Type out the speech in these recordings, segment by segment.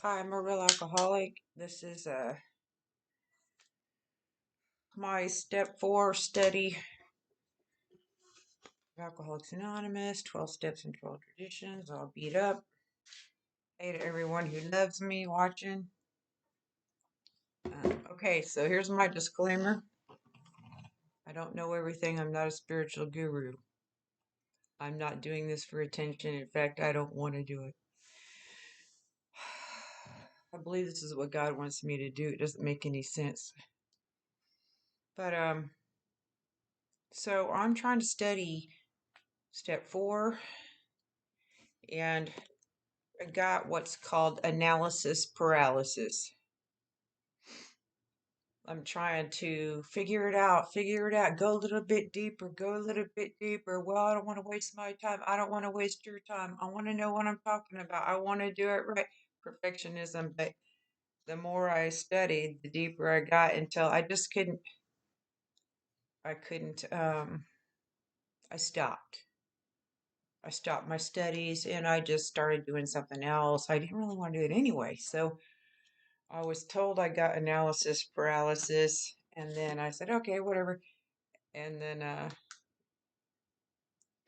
Hi, I'm a real alcoholic. This is my step 4 study of Alcoholics Anonymous, 12 Steps and 12 Traditions, all beat up. Hey to everyone who loves me watching. Okay, so here's my disclaimer. I don't know everything. I'm not a spiritual guru. I'm not doing this for attention. In fact, I don't want to do it. I believe this is what God wants me to do. It doesn't make any sense. But so I'm trying to study step 4, and I got what's called analysis paralysis. I'm trying to figure it out, go a little bit deeper, go a little bit deeper. Well, I don't want to waste my time. I don't want to waste your time. I want to know what I'm talking about. I want to do it right. Perfectionism. But the more I studied, the deeper I got until I just I stopped. I stopped my studies and I just started doing something else. I didn't really want to do it anyway. So I was told I got analysis paralysis, and then I said, okay, whatever. And then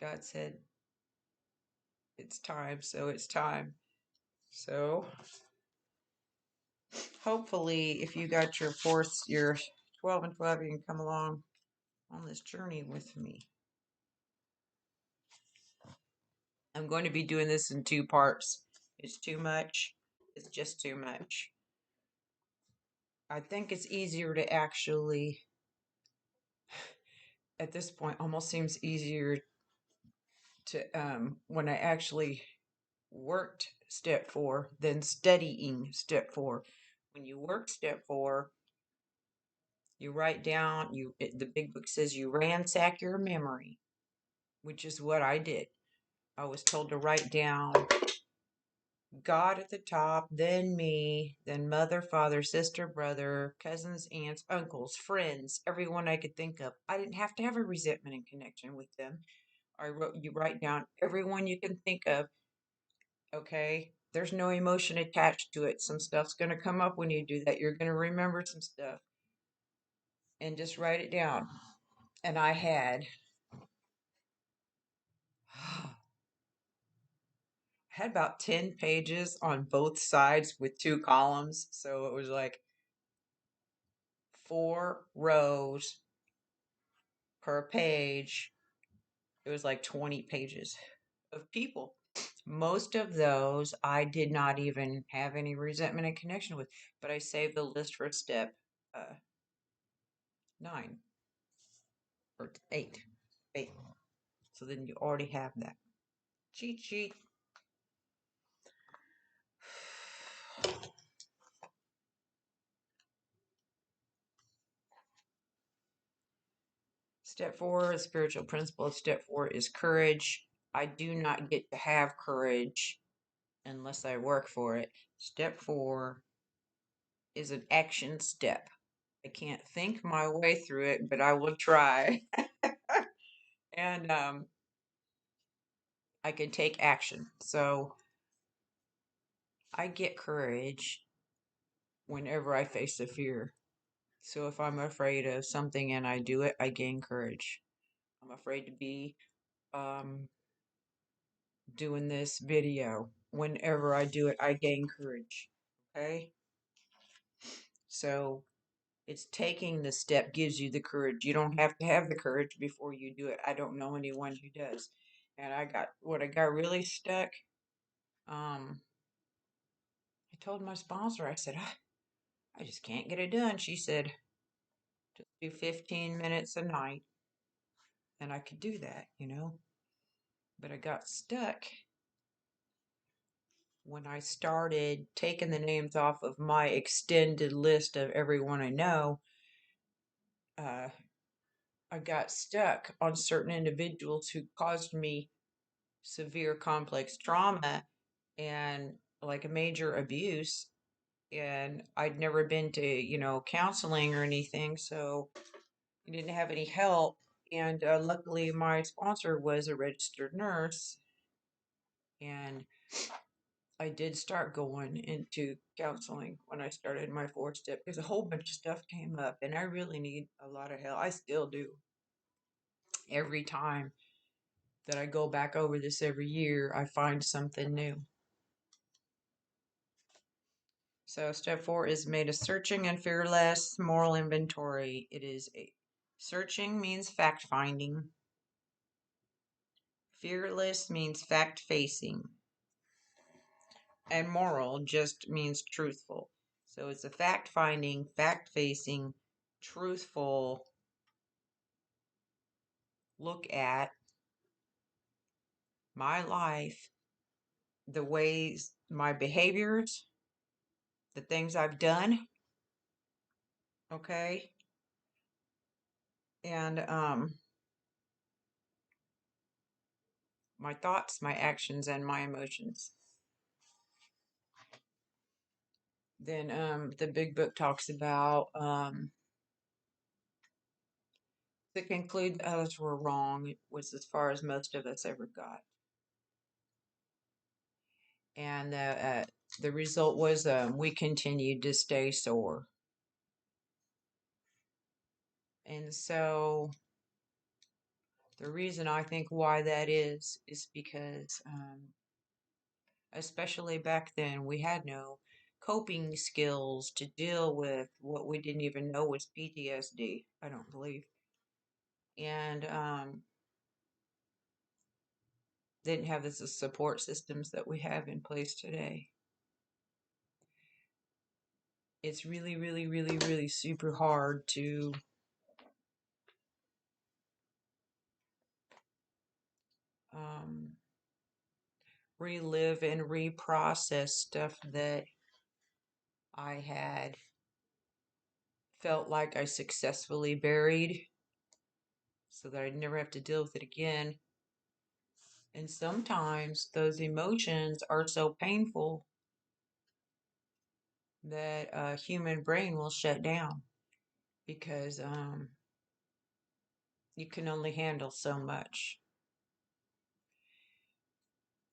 God said, it's time, so it's time. So hopefully, if you got your 12 and 12, you can come along on this journey with me. I'm going to be doing this in 2 parts. It's too much. It's just too much. I think it's easier to actually, at this point, almost seems easier to, when I actually worked step 4 than studying step 4. When you work step 4, you write down, the big book says you ransack your memory, which is what I did. I was told to write down God at the top, then me, then mother, father, sister, brother, cousins, aunts, uncles, friends, everyone I could think of. I didn't have to have a resentment in connection with them. You write down everyone you can think of. Okay, there's no emotion attached to it. Some stuff's going to come up when you do that. You're going to remember some stuff, and just write it down. And I had about 10 pages on both sides with 2 columns. So it was like 4 rows per page. It was like 20 pages of people. Most of those I did not even have any resentment and connection with, but I saved the list for step 9 or 8. 8. So then you already have that. Cheat sheet. Step 4, the spiritual principle of step 4 is courage. I do not get to have courage unless I work for it. Step 4 is an action step. I can't think my way through it, but I will try. And I can take action. So I get courage whenever I face a fear. So if I'm afraid of something and I do it, I gain courage. I'm afraid to be doing this video. Whenever I do it, I gain courage. Okay? So it's taking the step gives you the courage. You don't have to have the courage before you do it. I don't know anyone who does. And I got really stuck. I told my sponsor, I said, I just can't get it done. She said, just do 15 minutes a night. And I could do that, But I got stuck when I started taking the names off of my extended list of everyone I know. I got stuck on certain individuals who caused me severe complex trauma and like a major abuse. And I'd never been to, counseling or anything, so I didn't have any help. And luckily, my sponsor was a registered nurse, and I did start going into counseling when I started my 4 step because a whole bunch of stuff came up and I really need a lot of help. I still do. Every time that I go back over this every year, I find something new. So step 4 is made a searching and fearless moral inventory. It is a searching means fact finding. Fearless means fact facing. And moral just means truthful. So it's a fact finding, fact facing, truthful look at my life, the ways, my behaviors, the things I've done, okay? And my thoughts, my actions, and my emotions. Then the big book talks about to conclude others were wrong was as far as most of us ever got. And the result was we continued to stay sore. And so the reason I think why that is because, especially back then, we had no coping skills to deal with what we didn't even know was PTSD, I don't believe. And didn't have the support systems that we have in place today. It's really, really, really, really super hard to relive and reprocess stuff that I had felt like I successfully buried so that I'd never have to deal with it again. And sometimes those emotions are so painful that a human brain will shut down because you can only handle so much.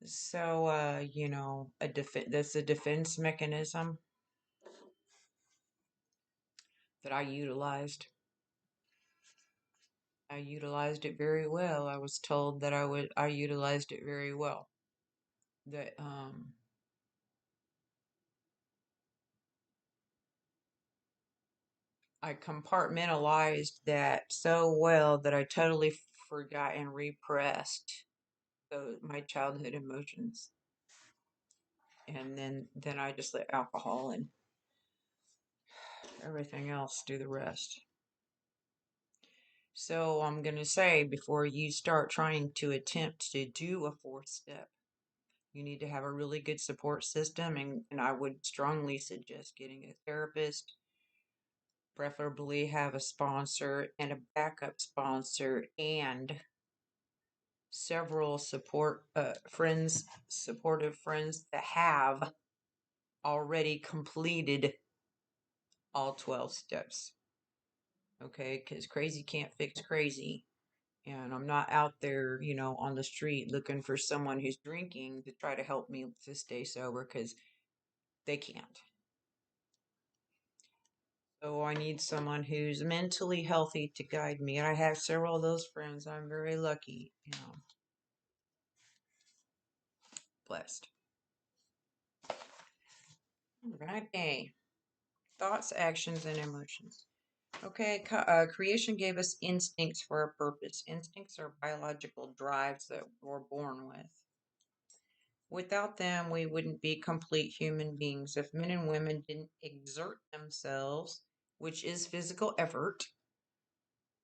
So, that's a defense mechanism that I utilized. I utilized it very well. I was told that I utilized it very well. That I compartmentalized that so well that I totally forgot and repressed my childhood emotions. And then I just let alcohol and everything else do the rest. So I'm going to say before you start trying to attempt to do a 4 step, you need to have a really good support system, and I would strongly suggest getting a therapist, preferably have a sponsor and a backup sponsor, and several supportive friends that have already completed all 12 steps. Okay, because crazy can't fix crazy. And I'm not out there, on the street looking for someone who's drinking to try to help me to stay sober because they can't. So I need someone who's mentally healthy to guide me. And I have several of those friends. I'm very lucky, blessed. Okay. Thoughts, actions, and emotions. Okay, creation gave us instincts for a purpose. Instincts are biological drives that we're born with. Without them, we wouldn't be complete human beings. If men and women didn't exert themselves, which is physical effort,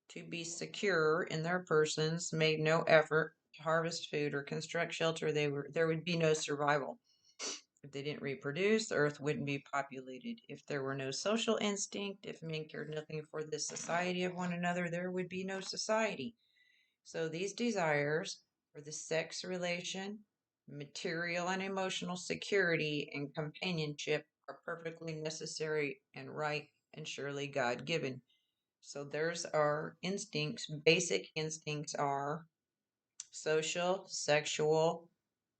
to be secure in their persons, made no effort to harvest food or construct shelter, there would be no survival. If they didn't reproduce, the earth wouldn't be populated. If there were no social instinct, if men cared nothing for the society of one another, there would be no society. So these desires for the sex relation, material and emotional security, and companionship are perfectly necessary and right and surely God given. So there's our instincts. Basic instincts are social, sexual,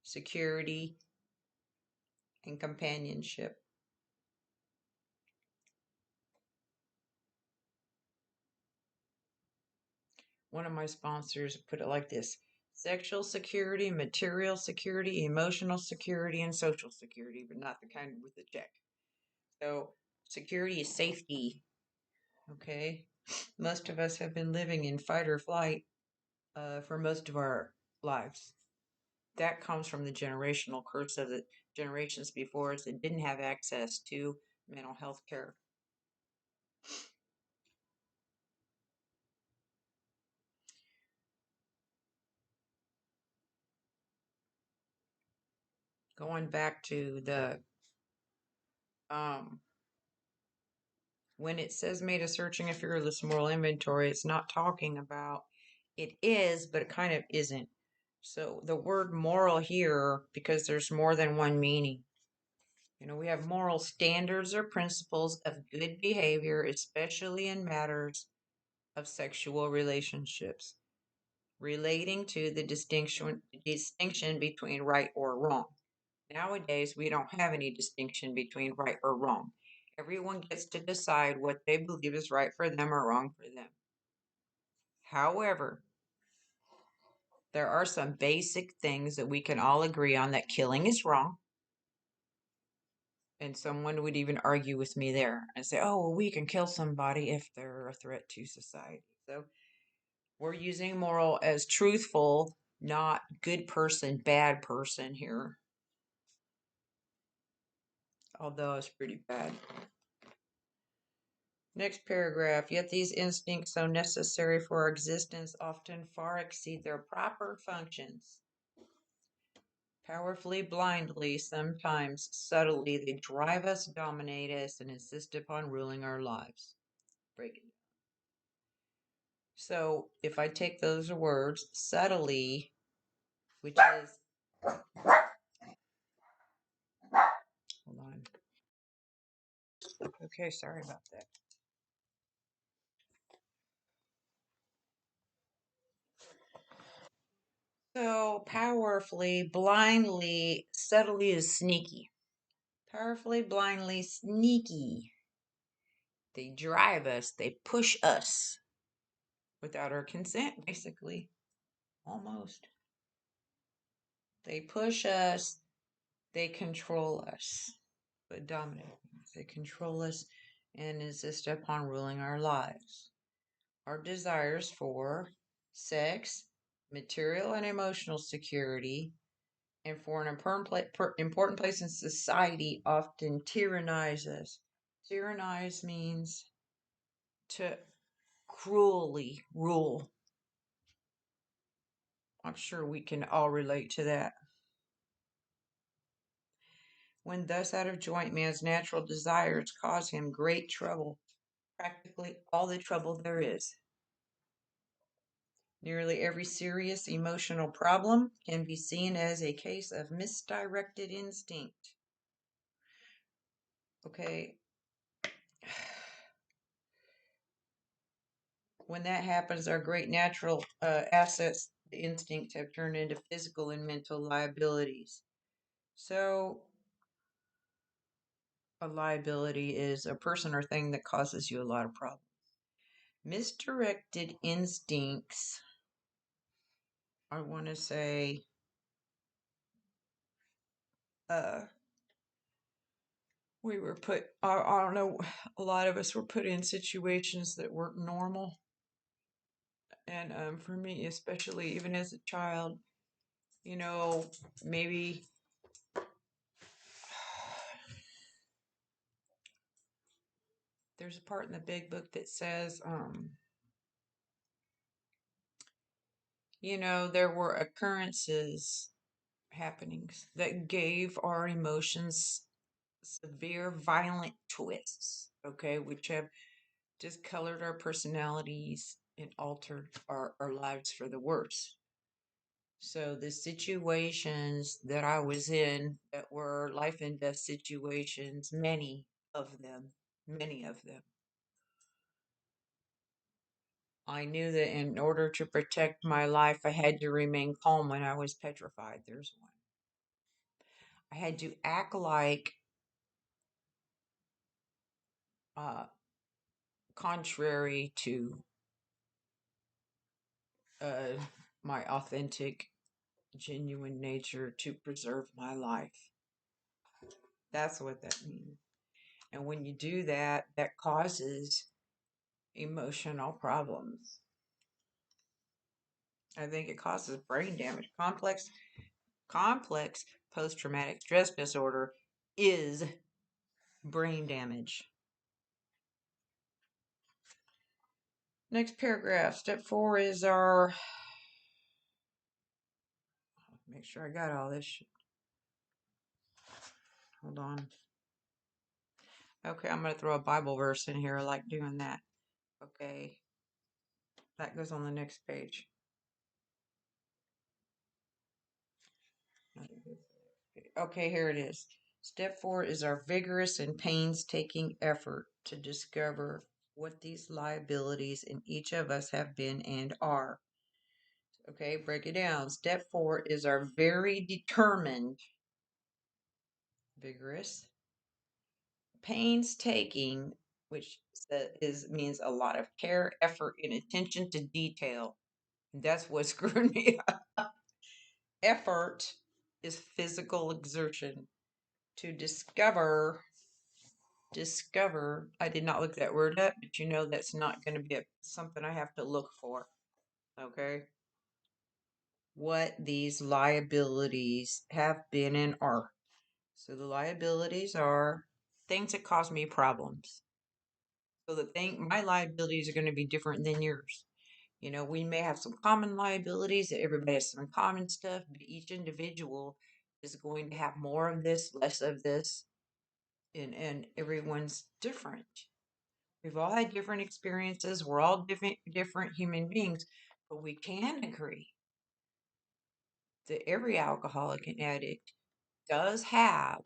security, and companionship. One of my sponsors put it like this: sexual security, material security, emotional security, and social security, but not the kind with the check. So, security is safety. Okay. Most of us have been living in fight or flight for most of our lives. That comes from the generational curse of the generations before us that didn't have access to mental health care. Going back to the um, when it says made a searching a fearless moral inventory, it's not talking about it is, but it kind of isn't. So the word moral here, because there's more than one meaning. We have moral standards or principles of good behavior, especially in matters of sexual relationships, relating to the distinction between right or wrong. Nowadays, we don't have any distinction between right or wrong. Everyone gets to decide what they believe is right for them or wrong for them. However, there are some basic things that we can all agree on: that killing is wrong. And someone would even argue with me there and say, oh, well, we can kill somebody if they're a threat to society. So we're using moral as truthful, not good person, bad person here. Although it's pretty bad. Next paragraph. Yet these instincts, so necessary for our existence, often far exceed their proper functions. Powerfully, blindly, sometimes subtly, they drive us, dominate us, and insist upon ruling our lives. Break it. So if I take those words, subtly, which is, hold on. Okay, sorry about that. So powerfully, blindly, subtly is sneaky. Powerfully, blindly, sneaky. They drive us, they push us without our consent, basically. Almost. They push us, they control us. But dominate. They control us and insist upon ruling our lives. Our desires for sex, material and emotional security, and for an important place in society often tyrannize us. Tyrannize means to cruelly rule. I'm sure we can all relate to that. When thus out of joint, man's natural desires cause him great trouble, practically all the trouble there is. Nearly every serious emotional problem can be seen as a case of misdirected instinct. Okay. When that happens, our great natural assets, the instincts, have turned into physical and mental liabilities. So, a liability is a person or thing that causes you a lot of problems. Misdirected instincts, I want to say, uh, we were put, I don't know, a lot of us were put in situations that weren't normal. And for me, especially even as a child, maybe there's a part in the big book that says, there were occurrences, happenings that gave our emotions severe, violent twists, okay, which have discolored our personalities and altered our lives for the worse. So the situations that I was in that were life and death situations, many of them, I knew that in order to protect my life, I had to remain calm when I was petrified. There's one. I had to act like uh, contrary to uh, my authentic, genuine nature to preserve my life. That's what that means. And when you do that, that causes emotional problems. I think it causes brain damage. Complex post-traumatic stress disorder is brain damage. Next paragraph. Step 4 is our. Make sure I got all this shit. Hold on. Okay, I'm going to throw a Bible verse in here. I like doing that. Okay. That goes on the next page. Okay, here it is. Step 4 is our vigorous and painstaking effort to discover what these liabilities in each of us have been and are. Okay, break it down. Step 4 is our very determined, vigorous, painstaking, which means a lot of care, effort, and attention to detail. That's what screwed me up. Effort is physical exertion to discover. I did not look that word up, but you know that's not going to be something I have to look for. Okay, what these liabilities have been and are. So the liabilities are things that cause me problems. So my liabilities are going to be different than yours. You know, we may have some common liabilities. Everybody has some common stuff, but each individual is going to have more of this, less of this, and everyone's different. We've all had different experiences. We're all different human beings, but we can agree that every alcoholic and addict does have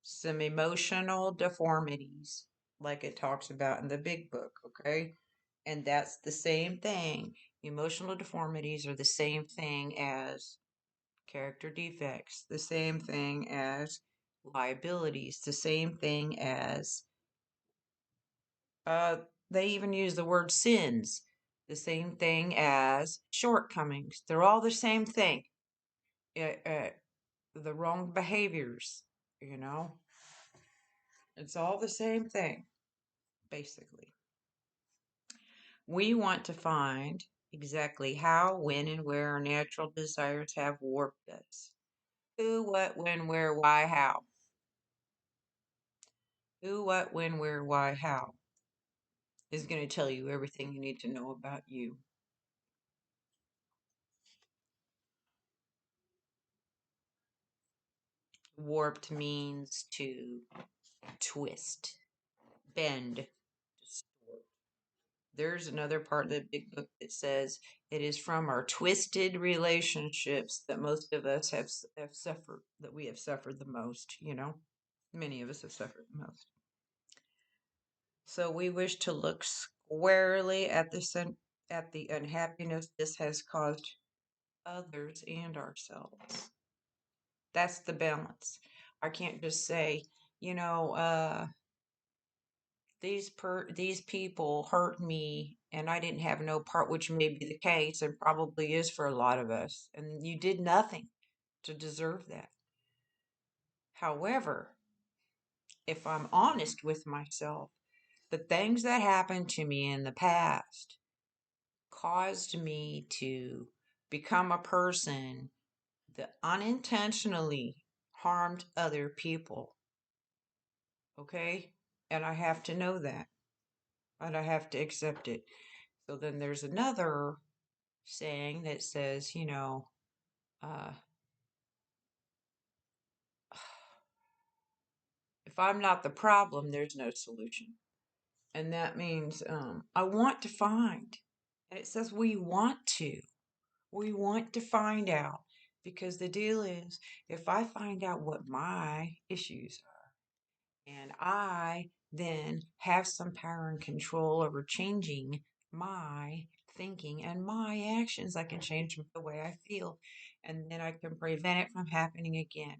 some emotional deformities, like it talks about in the big book, okay? And that's the same thing. Emotional deformities are the same thing as character defects, the same thing as liabilities, the same thing as, uh, they even use the word sins, the same thing as shortcomings. They're all the same thing. The wrong behaviors, you know? It's all the same thing, basically. We want to find exactly how, when, and where our natural desires have warped us. Who, what, when, where, why, how. Who, what, when, where, why, how is going to tell you everything you need to know about you. Warped means to twist, bend, distort. There's another part of the big book that says it is from our twisted relationships that most of us have suffered, that we have suffered the most, you know? Many of us have suffered the most. So we wish to look squarely at the unhappiness this has caused others and ourselves. That's the balance. I can't just say, you know, these people hurt me and I didn't have no part, which may be the case and probably is for a lot of us. And you did nothing to deserve that. However, if I'm honest with myself, the things that happened to me in the past caused me to become a person that unintentionally harmed other people. Okay? And I have to know that. And I have to accept it. So then there's another saying that says, you know, uh, if I'm not the problem, there's no solution. And that means I want to find. And it says we want to. We want to find out. Because the deal is, if I find out what my issues are, and I then have some power and control over changing my thinking and my actions, I can change the way I feel. And then I can prevent it from happening again.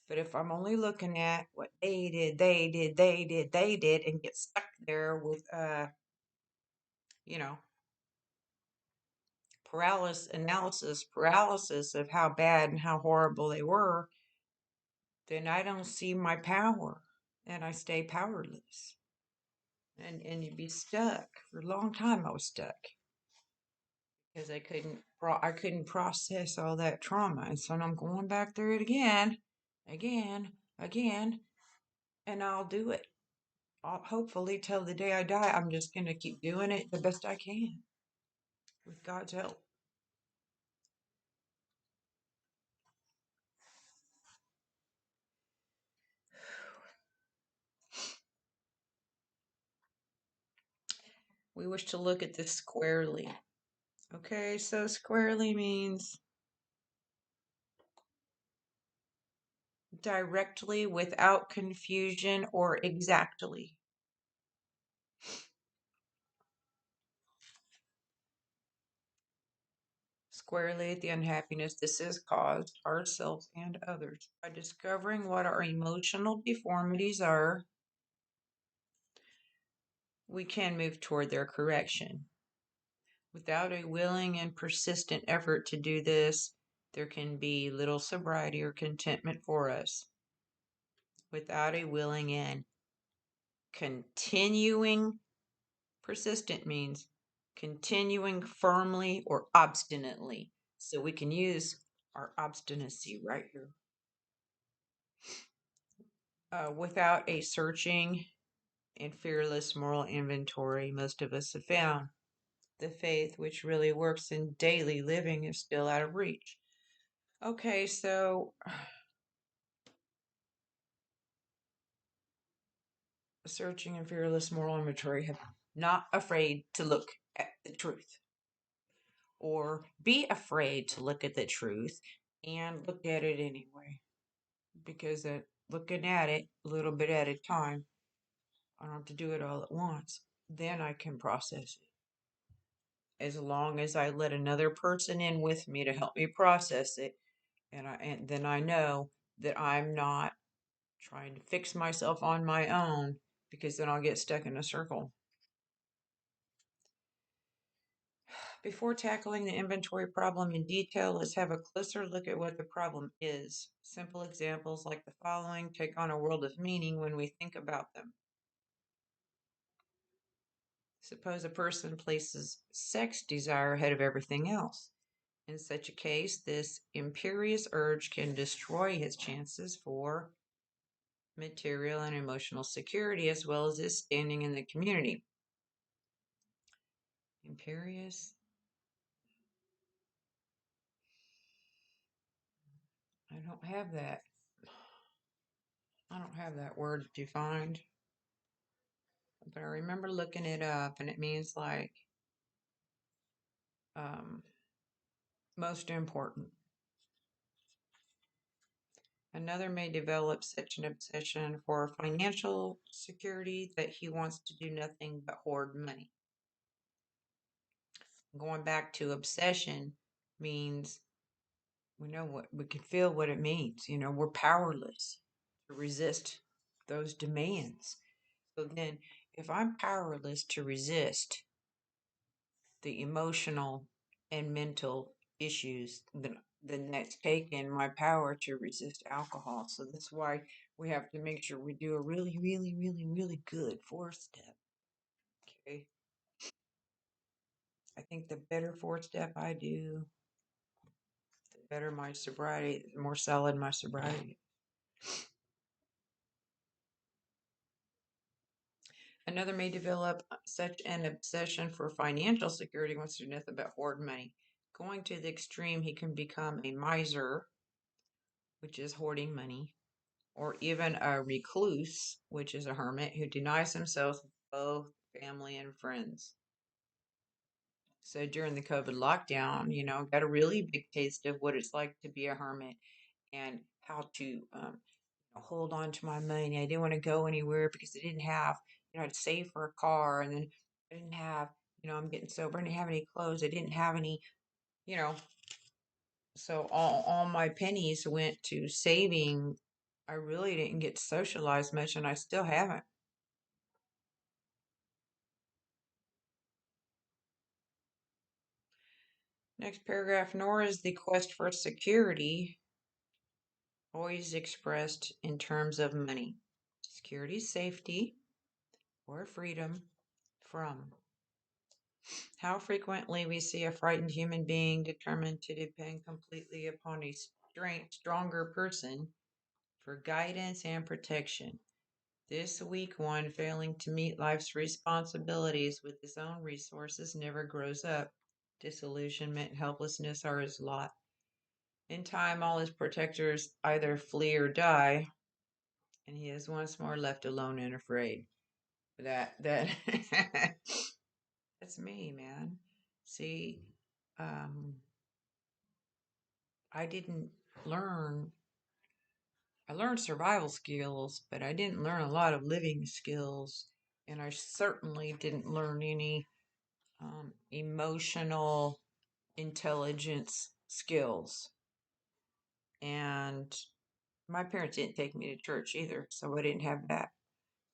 But if I'm only looking at what they did, and get stuck there with, you know, paralysis of how bad and how horrible they were, then I don't see my power and I stay powerless. And you'd be stuck. For a long time I was stuck because I couldn't process all that trauma. And so I'm going back through it again, again, and I'll do it. Hopefully till the day I die. I'm just going to keep doing it the best I can with God's help. We wish to look at this squarely. Okay, so squarely means directly, without confusion, or exactly. Squarely at the unhappiness this has caused ourselves and others. By discovering what our emotional deformities are, we can move toward their correction. Without a willing and persistent effort to do this, there can be little sobriety or contentment for us. Without a willing and continuing, persistent means continuing firmly or obstinately. So we can use our obstinacy right here. Without a searching and fearless moral inventory, most of us have found the faith which really works in daily living is still out of reach. Okay, so searching and fearless moral inventory, have not afraid to look at the truth, or be afraid to look at the truth and look at it anyway, because looking at it a little bit at a time, I don't have to do it all at once. Then I can process it. As long as I let another person in with me to help me process it, and then I know that I'm not trying to fix myself on my own, because then I'll get stuck in a circle. Before tackling the inventory problem in detail, let's have a closer look at what the problem is. Simple examples like the following take on a world of meaning when we think about them. Suppose a person places sex desire ahead of everything else. In such a case, this imperious urge can destroy his chances for material and emotional security, as well as his standing in the community. Imperious? I don't have that. I don't have that word defined. But I remember looking it up, and it means like um, most important. Another may develop such an obsession for financial security that he wants to do nothing but hoard money. Going back to obsession means we can feel what it means. We're powerless to resist those demands. So then, if I'm powerless to resist the emotional and mental issues, then that's taken my power to resist alcohol. So that's why we have to make sure we do a really, really, really, really good fourth step. Okay. I think the better fourth step I do, the better my sobriety, the more solid my sobriety. Another may develop such an obsession for financial security, wants to do nothing but hoard money. Going to the extreme, he can become a miser, which is hoarding money, or even a recluse, which is a hermit who denies himself both family and friends. So during the COVID lockdown, got a really big taste of what it's like to be a hermit, and how to hold on to my money. I didn't want to go anywhere because I didn't have, I'd save for a car, and then I didn't have, I'm getting sober. I didn't have any clothes. I didn't have any, you know, so all my pennies went to saving I really didn't get to socialize much, and I still haven't. Next paragraph, nor is the quest for security always expressed in terms of money. Security, safety, or freedom from. How frequently we see a frightened human being determined to depend completely upon a stronger person for guidance and protection. This weak one, failing to meet life's responsibilities with his own resources, never grows up. Disillusionment and helplessness are his lot. In time, all his protectors either flee or die, and he is once more left alone and afraid. That that's me, man. See, um, I didn't learn. I learned survival skills, but I didn't learn a lot of living skills, and I certainly didn't learn any emotional intelligence skills. And my parents didn't take me to church either, so I didn't have that.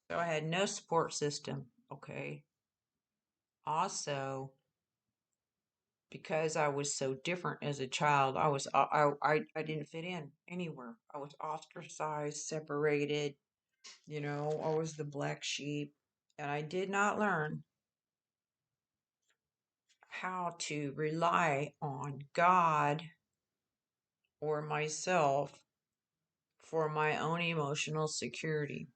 So I had no support system. Okay. Also, because I was so different as a child, I didn't fit in anywhere. I was ostracized, separated. I was the black sheep, and I did not learn how to rely on God or myself for my own emotional security.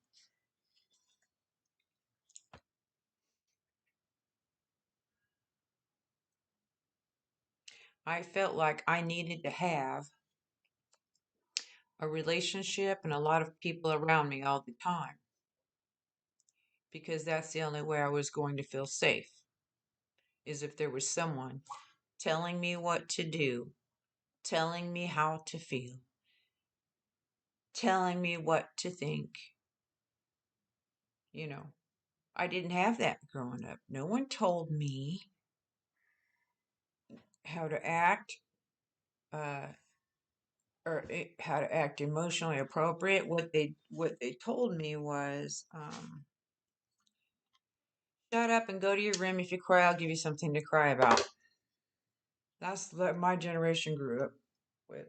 I felt like I needed to have a relationship and a lot of people around me all the time because that's the only way I was going to feel safe, is if there was someone telling me what to do, telling me how to feel, telling me what to think. You know, I didn't have that growing up. No one told me how to act, uh, or how to act emotionally appropriate. What they told me was, shut up and go to your room. If you cry, I'll give you something to cry about. That's what my generation grew up with.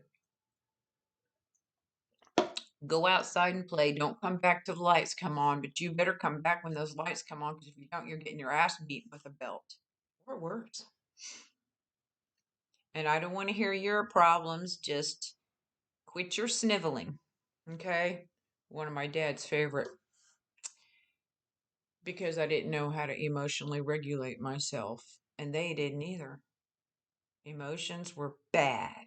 Go outside and play. Don't come back till the lights come on, but you better come back when those lights come on, because if you don't, you're getting your ass beat with a belt or worse. And I don't want to hear your problems. Just quit your sniveling. Okay? One of my dad's favorite, because I didn't know how to emotionally regulate myself, and they didn't either. Emotions were bad.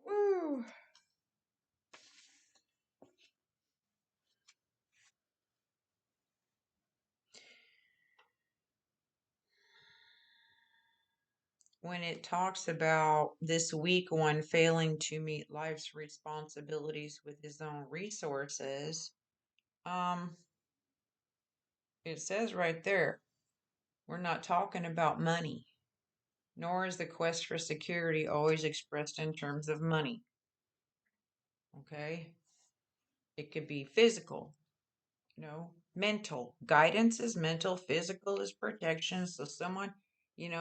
Woo. When it talks about this weak one failing to meet life's responsibilities with his own resources, um, it says right there, we're not talking about money, nor is the quest for security always expressed in terms of money. Okay? It could be physical, mental. Guidance is mental, physical is protection. So someone,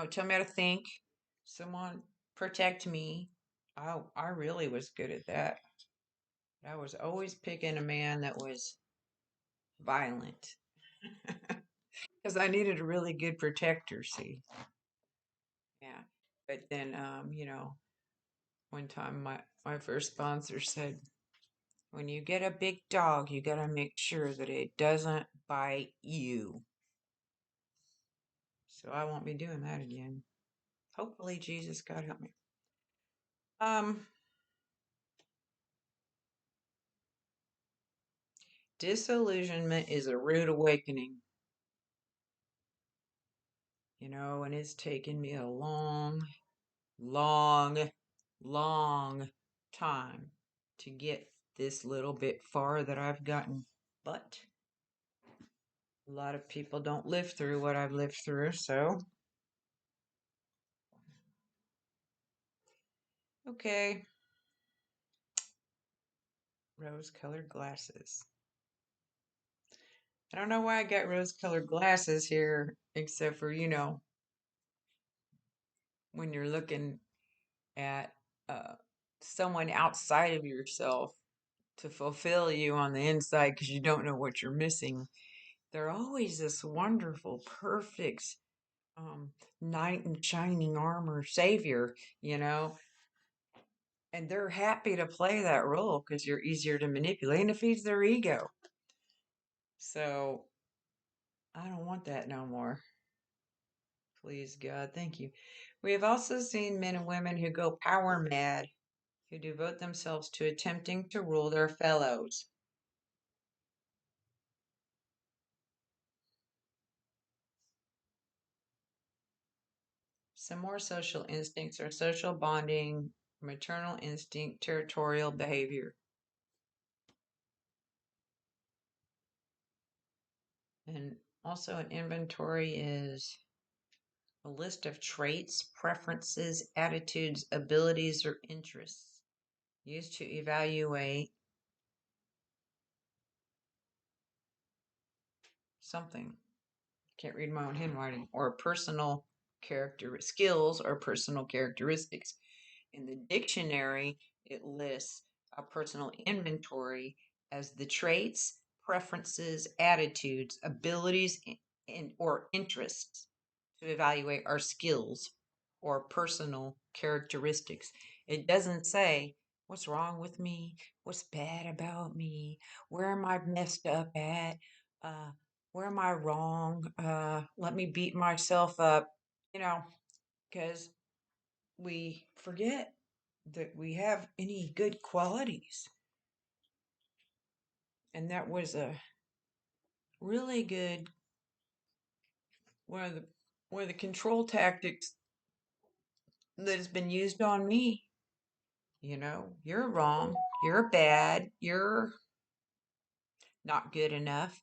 tell me how to think, someone protect me. I really was good at that. I was always picking a man that was violent because I needed a really good protector, see. Yeah. But then, one time my first sponsor said, when you get a big dog, you got to make sure that it doesn't bite you. So I won't be doing that again. Hopefully, Jesus, God help me. Um, Disillusionment is a rude awakening, and it's taken me a long, long, long time to get this little bit far that I've gotten. But a lot of people don't live through what I've lived through, so. Okay. Rose-colored glasses. I don't know why I got rose-colored glasses here, except for, when you're looking at uh, someone outside of yourself to fulfill you on the inside because you don't know what you're missing. They're always this wonderful, perfect, knight in shining armor savior, you know, and they're happy to play that role because you're easier to manipulate and it feeds their ego. So I don't want that no more. Please, God, thank you. We have also seen men and women who go power mad, who devote themselves to attempting to rule their fellows. Some more social instincts are social bonding, maternal instinct, territorial behavior. And also, an inventory is a list of traits, preferences, attitudes, abilities, or interests used to evaluate something. Can't read my own handwriting. Or personal skills or personal characteristics. In the dictionary, it lists a personal inventory as the traits, preferences, attitudes, abilities, or interests to evaluate our skills or personal characteristics. It doesn't say what's wrong with me, what's bad about me, where am I messed up at, uh, where am I wrong, let me beat myself up, because we forget that we have any good qualities. And that was a really good one of the one of the control tactics that has been used on me. You're wrong, you're bad, you're not good enough,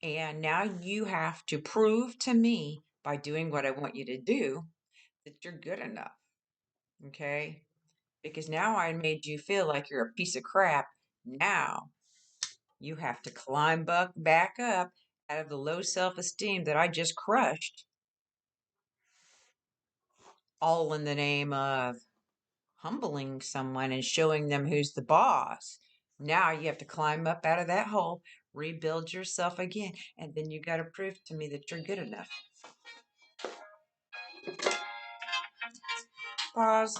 and now you have to prove to me by doing what I want you to do that you're good enough. Okay? Because now I made you feel like you're a piece of crap. Now you have to climb back up out of the low self esteem that I just crushed, all in the name of humbling someone and showing them who's the boss. Now you have to climb up out of that hole, rebuild yourself again, and then you got to prove to me that you're good enough. Pause.